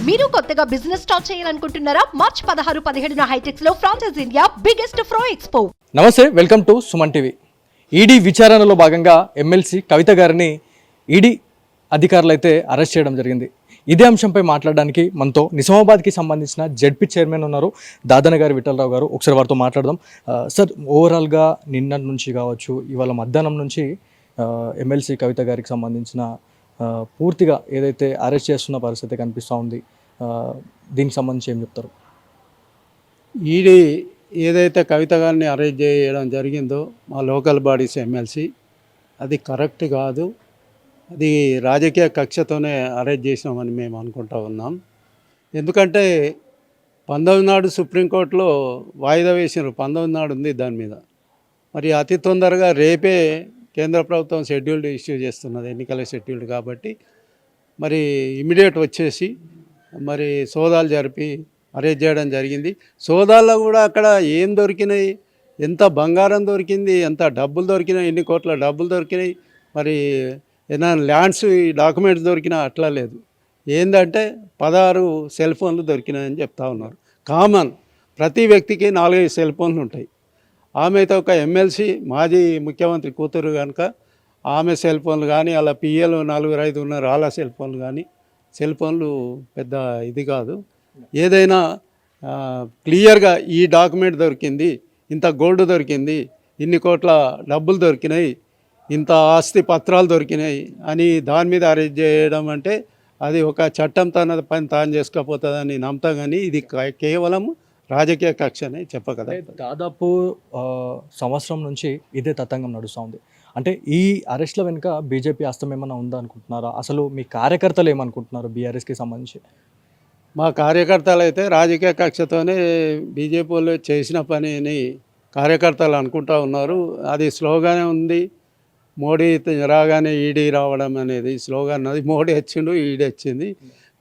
మీరు కొత్తగా business start చేయాలనుకుంటున్నారా? మార్చ్ 16-17 హైటెక్స్ లో ఫ్రాన్సెస్ ఇండియా బిగ్గెస్ట్ ఫ్రో ఎక్స్పో. నమస్తే, welcome to Suman TV. ED విచారణలో భాగంగా ఎమ్మెల్సీ కవిత గారిని ఈడీ అధికారులు అయితే అరెస్ట్ చేయడం జరిగింది. ఇదే అంశంపై మాట్లాడడానికి మనతో నిజామాబాద్కి సంబంధించిన జెడ్పీ చైర్మన్ ఉన్నారు, దాదన గారు విఠలరావు గారు. ఒకసారి వారితో మాట్లాడదాం. సార్, ఓవరాల్గా నిన్న నుంచి కావచ్చు, ఇవాళ మధ్యాహ్నం నుంచి ఎమ్మెల్సీ కవిత గారికి సంబంధించిన పూర్తిగా ఏదైతే అరెస్ట్ చేస్తున్న పరిస్థితి కనిపిస్తూ ఉంది, దీనికి సంబంధించి ఏం చెప్తారు? ఈడీ ఏదైతే కవిత గారిని అరెస్ట్ చేయడం జరిగిందో మా లోకల్ బాడీస్ ఎమ్మెల్సీ, అది కరెక్ట్ కాదు. అది రాజకీయ కక్షతోనే అరెస్ట్ చేసినామని మేము అనుకుంటా ఉన్నాం. ఎందుకంటే 19 నాడు సుప్రీంకోర్టులో వాయిదా వేసినారు, 19 నాడు ఉంది దాని మీద. మరి అతి తొందరగా రేపే కేంద్ర ప్రభుత్వం షెడ్యూల్డ్ ఇష్యూ చేస్తున్నది, ఎన్నికల షెడ్యూల్డ్ కాబట్టి మరి ఇమీడియట్ వచ్చేసి మరి సోదాలు జరిపి అరెస్ట్ చేయడం జరిగింది. సోదాల్లో కూడా అక్కడ ఏం దొరికినాయి, ఎంత బంగారం దొరికింది, ఎంత డబ్బులు దొరికినాయి, ఎన్ని కోట్ల డబ్బులు దొరికినాయి, మరి ఏదైనా ల్యాండ్స్ డాక్యుమెంట్స్ దొరికినా అట్లా లేదు. ఏంటంటే 16 సెల్ ఫోన్లు దొరికినాయని చెప్తా ఉన్నారు. కామన్, ప్రతి వ్యక్తికి 4-5 సెల్ ఫోన్లు ఉంటాయి. ఆమె అయితే ఒక ఎమ్మెల్సీ, మాజీ ముఖ్యమంత్రి కూతురు కనుక ఆమె సెల్ ఫోన్లు కానీ, అలా పిఏలు 4-5 ఉన్నారు, వాళ్ళ సెల్ ఫోన్లు కానీ, సెల్ ఫోన్లు పెద్ద ఇది కాదు. ఏదైనా క్లియర్గా ఈ డాక్యుమెంట్ దొరికింది, ఇంత గోల్డ్ దొరికింది, ఇన్ని కోట్ల డబ్బులు దొరికినాయి, ఇంత ఆస్తి పత్రాలు దొరికినాయి అని దాని మీద అరెస్ట్ చేయడం అంటే అది ఒక చట్టం తన పని తాను చేసుకోపోతుందని నమ్ముతా. కానీ ఇది కేవలం రాజకీయ కక్ష అని చెప్పగల. దాదాపు సంవత్సరం నుంచి ఇదే తతంగం నడుస్తూ ఉంది. అంటే ఈ అరెస్ట్ల వెనుక బీజేపీ హస్తం ఏమైనా ఉందా అనుకుంటున్నారా? అసలు మీ కార్యకర్తలు ఏమనుకుంటున్నారు బీఆర్ఎస్కి సంబంధించి? మా కార్యకర్తలు అయితే రాజకీయ కక్షతోనే బీజేపీ వాళ్ళు చేసిన పనిని కార్యకర్తలు అనుకుంటా ఉన్నారు. అది స్లోగానే ఉంది. మోడీ రాగానే ఈడీ రావడం అనేది స్లోగాన్. అది మోడీ వచ్చిండు, ఈడీ వచ్చింది.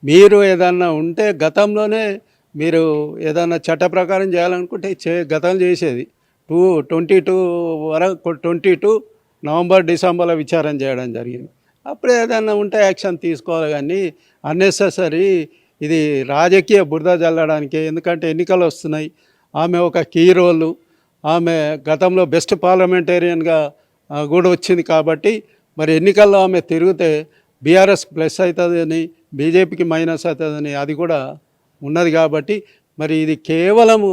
మీరు ఏదన్నా ఉంటే గతంలోనే మీరు ఏదన్నా చట్ట ప్రకారం చేయాలనుకుంటే గతంలో చేసేది 22 వరకు 22 నవంబర్ డిసెంబర్లో విచారణ చేయడం జరిగింది. అప్పుడు ఏదన్నా ఉంటే యాక్షన్ తీసుకోవాలి. కానీ అన్నెసెసరీ ఇది రాజకీయ బురద జల్లడానికి. ఎందుకంటే ఎన్నికలు వస్తున్నాయి, ఆమె ఒక కీ రోలు, ఆమె గతంలో బెస్ట్ పార్లమెంటేరియన్గా కూడా వచ్చింది కాబట్టి మరి ఎన్నికల్లో ఆమె తిరిగితే బీఆర్ఎస్ ప్లస్ అవుతుందని, బీజేపీకి మైనస్ అవుతుందని అది కూడా ఉన్నది. కాబట్టి మరి ఇది కేవలము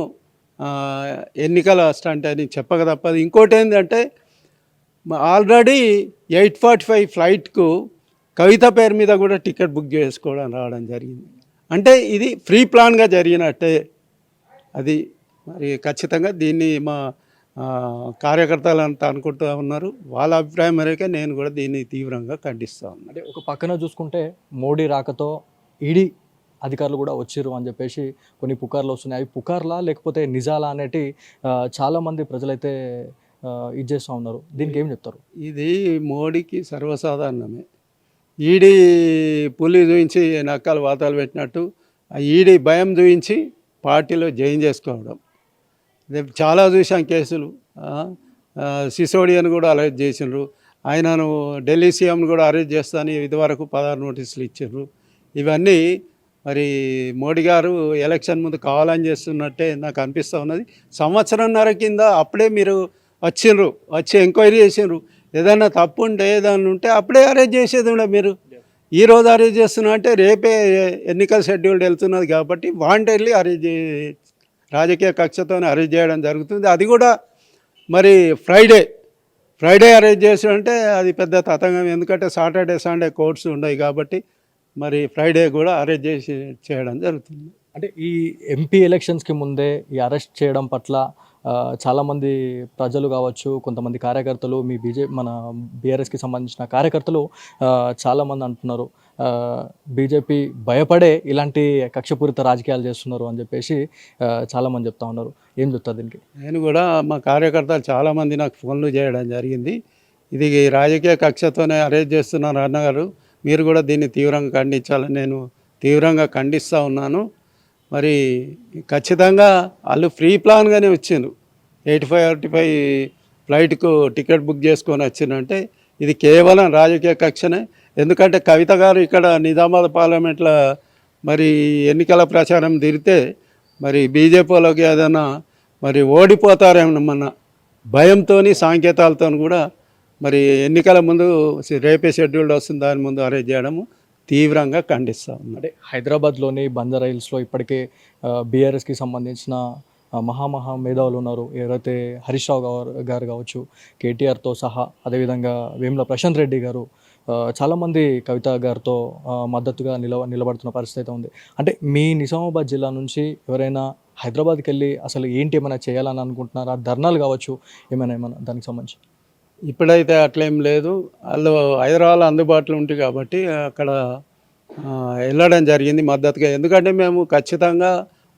ఎన్నికల స్టంట్ అని చెప్పక తప్పదు. ఇంకోటి ఏంటంటే ఆల్రెడీ 8:45 ఫ్లైట్కు కవిత పేరు మీద కూడా టికెట్ బుక్ చేసుకోవడం రావడం జరిగింది. అంటే ఇది ఫ్రీ ప్లాన్గా జరిగినట్టే. అది మరి ఖచ్చితంగా దీన్ని మా కార్యకర్తలు అంతా అనుకుంటూ ఉన్నారు. వాళ్ళ అభిప్రాయం మేరకే నేను కూడా దీన్ని తీవ్రంగా ఖండిస్తూ ఉన్నాను. అంటే ఒక పక్కన చూసుకుంటే మోడీ రాకతో ఈడీ అధికారులు కూడా వచ్చారు అని చెప్పేసి కొన్ని పుకార్లు వస్తున్నాయి. అవి పుకార్లా లేకపోతే నిజాలా అనేటి చాలామంది ప్రజలైతే ఇది చేస్తూ ఉన్నారు. దీనికి ఏం చెప్తారు? ఇది మోడీకి సర్వసాధారణమే. ఈడీ పులి చూయించి నక్కలు వాతాలు పెట్టినట్టు ఆ ఈడీ భయం చూయించి పార్టీలో జాయిన్ చేసుకోవడం. చాలా చూసాం కేసులు. సిసోడియాను కూడా అరెస్ట్ చేసినారు. ఆయనను ఢిల్లీ సీఎంను కూడా అరెస్ట్ చేస్తాను ఇదివరకు 16 నోటీసులు ఇచ్చారు. ఇవన్నీ మరి మోడీ గారు ఎలక్షన్ ముందు కావాలని చేస్తున్నట్టే నాకు అనిపిస్తూ ఉన్నది. సంవత్సరంన్నర కింద అప్పుడే మీరు వచ్చిండ్రు, వచ్చి ఎంక్వైరీ చేసిండ్రు. ఏదైనా తప్పు ఉంటే ఏదైనా ఉంటే అప్పుడే అరెస్ట్ చేసేది ఉండే. మీరు ఈరోజు అరెస్ట్ చేస్తున్నా అంటే రేపే ఎన్నికల షెడ్యూల్డ్ వెళ్తున్నది కాబట్టి వాంటెడ్లీ అరెస్ట్ రాజకీయ కక్షతోనే అరెస్ట్ చేయడం జరుగుతుంది. అది కూడా మరి ఫ్రైడే అరెస్ట్ చేసాడంటే అది పెద్ద తతంగం. ఎందుకంటే సాటర్డే సండే కోర్ట్స్ ఉన్నాయి కాబట్టి మరి ఫ్రైడే కూడా అరెస్ట్ చేయడం జరుగుతుంది. అంటే ఈ ఎంపీ ఎలక్షన్స్కి ముందే ఈ అరెస్ట్ చేయడం పట్ల చాలామంది ప్రజలు కావచ్చు, కొంతమంది కార్యకర్తలు, మన బీఆర్ఎస్కి సంబంధించిన కార్యకర్తలు చాలామంది అంటున్నారు బీజేపీ భయపడే ఇలాంటి కక్షపూరిత రాజకీయాలు చేస్తున్నారు అని చెప్పేసి చాలామంది చెప్తా ఉన్నారు. ఏం చెప్తారు దీనికి? నేను కూడా మా కార్యకర్తలు చాలామంది నాకు ఫోన్లు చేయడం జరిగింది. ఇది రాజకీయ కక్షతోనే అరెస్ట్ చేస్తున్నారు అన్నగారు, మీరు కూడా దీన్ని తీవ్రంగా ఖండించాలని నేను తీవ్రంగా ఖండిస్తూ ఉన్నాను. మరి ఖచ్చితంగా వాళ్ళు ఫ్రీ ప్లాన్గానే వచ్చిండ్రు. 85 ఫ్లైట్కు టికెట్ బుక్ చేసుకొని వచ్చిందంటే ఇది కేవలం రాజకీయ కక్షనే. ఎందుకంటే కవిత గారు ఇక్కడ నిజామాబాద్ పార్లమెంట్లో మరి ఎన్నికల ప్రచారం తిరిగితే మరి బీజేపీలోకి ఏదైనా మరి ఓడిపోతారేమన్న భయంతో సాంకేతాలతో కూడా మరి ఎన్నికల ముందు రేపే షెడ్యూల్డ్ వస్తుంది దాని ముందు అరెస్ట్ చేయడము తీవ్రంగా ఖండిస్తూ ఉన్నాం. అంటే హైదరాబాద్లోని బంజారా హిల్స్లో ఇప్పటికే బీఆర్ఎస్కి సంబంధించిన మహా మేధావులు ఉన్నారు. ఎవరైతే హరీష్ రావు గారు కావచ్చు, కేటీఆర్తో సహా, అదేవిధంగా వేముల ప్రశాంత్ రెడ్డి గారు, చాలామంది కవిత గారితో మద్దతుగా నిలబడుతున్న పరిస్థితి ఉంది. అంటే మీ నిజామాబాద్ జిల్లా నుంచి ఎవరైనా హైదరాబాద్కి వెళ్ళి అసలు ఏంటి ఏమైనా చేయాలని అనుకుంటున్నారా? ధర్నాలు కావచ్చు, ఏమైనా దానికి సంబంధించి? ఇప్పుడైతే అట్లేం లేదు. వాళ్ళు హైదరాబాద్లో అందుబాటులో ఉంటుంది కాబట్టి అక్కడ వెళ్ళడం జరిగింది మద్దతుగా. ఎందుకంటే మేము ఖచ్చితంగా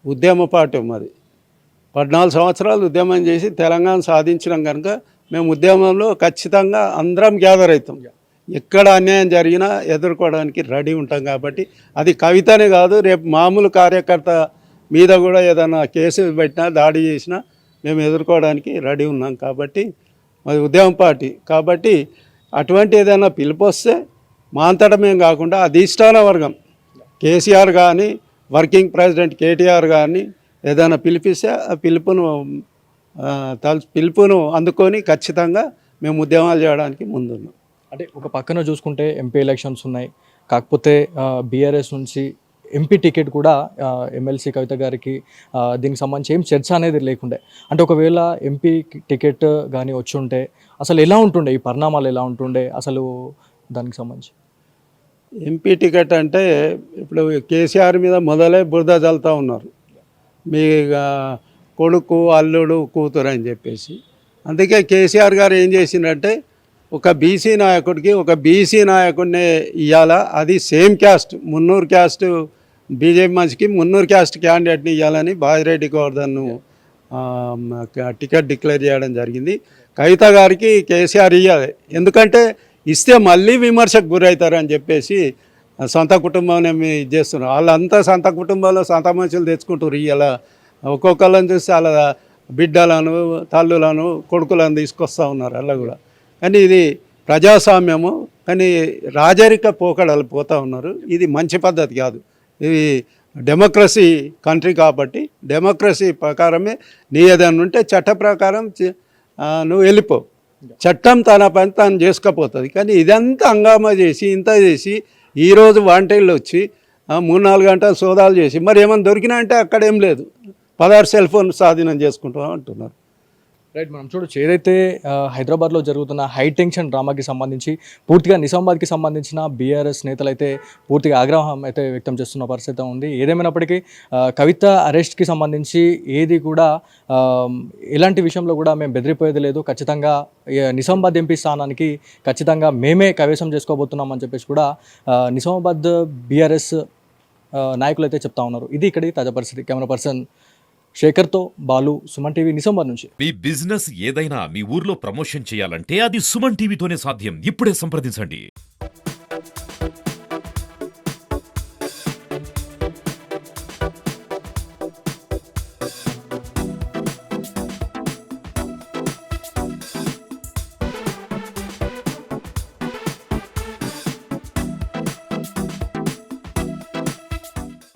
ఉద్యమ పార్టీ మాది 14 సంవత్సరాలు ఉద్యమం చేసి తెలంగాణ సాధించడం కనుక మేము ఉద్యమంలో ఖచ్చితంగా అందరం గ్యాదర్ అవుతాం. ఎక్కడ అన్యాయం జరిగినా ఎదుర్కోవడానికి రెడీ ఉంటాం కాబట్టి అది కవితనే కాదు, రేపు మామూలు కార్యకర్త మీద కూడా ఏదైనా కేసు పెట్టినా దాడి చేసినా మేము ఎదుర్కోవడానికి రెడీ ఉన్నాం. కాబట్టి మాది ఉద్యమ పార్టీ కాబట్టి అటువంటి ఏదైనా పిలుపు వస్తే మా అంతటా మేము కాకుండా అధిష్టాన వర్గం కేసీఆర్ కానీ వర్కింగ్ ప్రెసిడెంట్ కేటీఆర్ కానీ ఏదైనా పిలిపిస్తే ఆ పిలుపును అందుకొని ఖచ్చితంగా మేము ఉద్యమాలు చేయడానికి ముందున్నాం. అంటే ఒక పక్కన చూసుకుంటే ఎంపీ ఎలక్షన్స్ ఉన్నాయి, కాకపోతే బీఆర్ఎస్ నుంచి ఎంపీ టికెట్ కూడా ఎమ్మెల్సీ కవిత గారికి దీనికి సంబంధించి ఏం చర్చ అనేది లేకుండే. అంటే ఒకవేళ ఎంపీ టికెట్ కానీ వచ్చి ఉంటే అసలు ఎలా ఉంటుండే, ఈ పరిణామాలు ఎలా ఉంటుండే అసలు దానికి సంబంధించి? ఎంపీ టికెట్ అంటే ఇప్పుడు కేసీఆర్ మీద మొదలై బురద చల్లుతూ ఉన్నారు, మీ కొడుకు అల్లుడు కూతురు అని చెప్పేసి. అందుకే కేసీఆర్ గారు ఏం చేసిందంటే ఒక బీసీ నాయకుడికి ఒక బీసీ నాయకుడిని ఇవ్వాలా, అది సేమ్ క్యాస్ట్ మున్నూరు క్యాస్ట్ బీజేపీ మనిషికి మున్నూరు క్యాస్ట్ క్యాండిడేట్ని ఇవ్వాలని బాజిరెడ్డి గోవర్ధన్ను టికెట్ డిక్లేర్ చేయడం జరిగింది. కవిత గారికి కేసీఆర్ ఇవ్వాలి, ఎందుకంటే ఇస్తే మళ్ళీ విమర్శకు గురవుతారని చెప్పేసి సొంత కుటుంబం ఇది చేస్తున్నారు. వాళ్ళంతా సొంత కుటుంబంలో సొంత మనుషులు తెచ్చుకుంటారు. ఇలా ఒక్కొక్కళ్ళని చూసి వాళ్ళ బిడ్డలను తల్లులను కొడుకులను తీసుకొస్తూ ఉన్నారు అలా కూడా. కానీ ఇది ప్రజాస్వామ్యము, కానీ రాజరిక పోకడలు పోతూ ఉన్నారు. ఇది మంచి పద్ధతి కాదు. ఇది డెమోక్రసీ కంట్రీ కాబట్టి డెమోక్రసీ ప్రకారమే నీ ఏదైనా ఉంటే చట్ట ప్రకారం నువ్వు వెళ్ళిపో, చట్టం తన పని తాను చేసుకపోతుంది. కానీ ఇదంతా హంగామా చేసి ఇంత చేసి ఈరోజు వాంటైళ్ళు వచ్చి 3-4 గంటలు సోదాలు చేసి మరి ఏమైనా దొరికినా అంటే అక్కడేం లేదు, 16 సెల్ ఫోన్ స్వాధీనం చేసుకుంటాం అంటున్నారు. రైట్, మనం చూడొచ్చు ఏదైతే హైదరాబాద్లో జరుగుతున్న హై టెన్షన్ డ్రామాకి సంబంధించి పూర్తిగా నిజామాబాద్కి సంబంధించిన బీఆర్ఎస్ నేతలు అయితే పూర్తిగా ఆగ్రహం అయితే వ్యక్తం చేస్తున్న పరిస్థితి ఉంది. ఏదేమైనప్పటికీ కవిత అరెస్ట్కి సంబంధించి ఏది కూడా ఎలాంటి విషయంలో కూడా మేము బెదిరిపోయేది లేదు, ఖచ్చితంగా నిజామాబాద్ ఎంపీ స్థానానికి ఖచ్చితంగా మేమే కైవసం చేసుకోబోతున్నామని చెప్పేసి కూడా నిజామాబాద్ బీఆర్ఎస్ నాయకులు అయితే చెప్తా ఉన్నారు. ఇది ఇక్కడి తాజా పరిస్థితి. కెమెరా పర్సన్ శేఖర్తో బాలు, సుమన్ టీవీ, నిజామాబాద్ నుంచి. మీ బిజినెస్ ఏదైనా మీ ఊర్లో ప్రమోషన్ చేయాలంటే అది సుమన్ టీవీతోనే సాధ్యం. ఇప్పుడే సంప్రదించండి.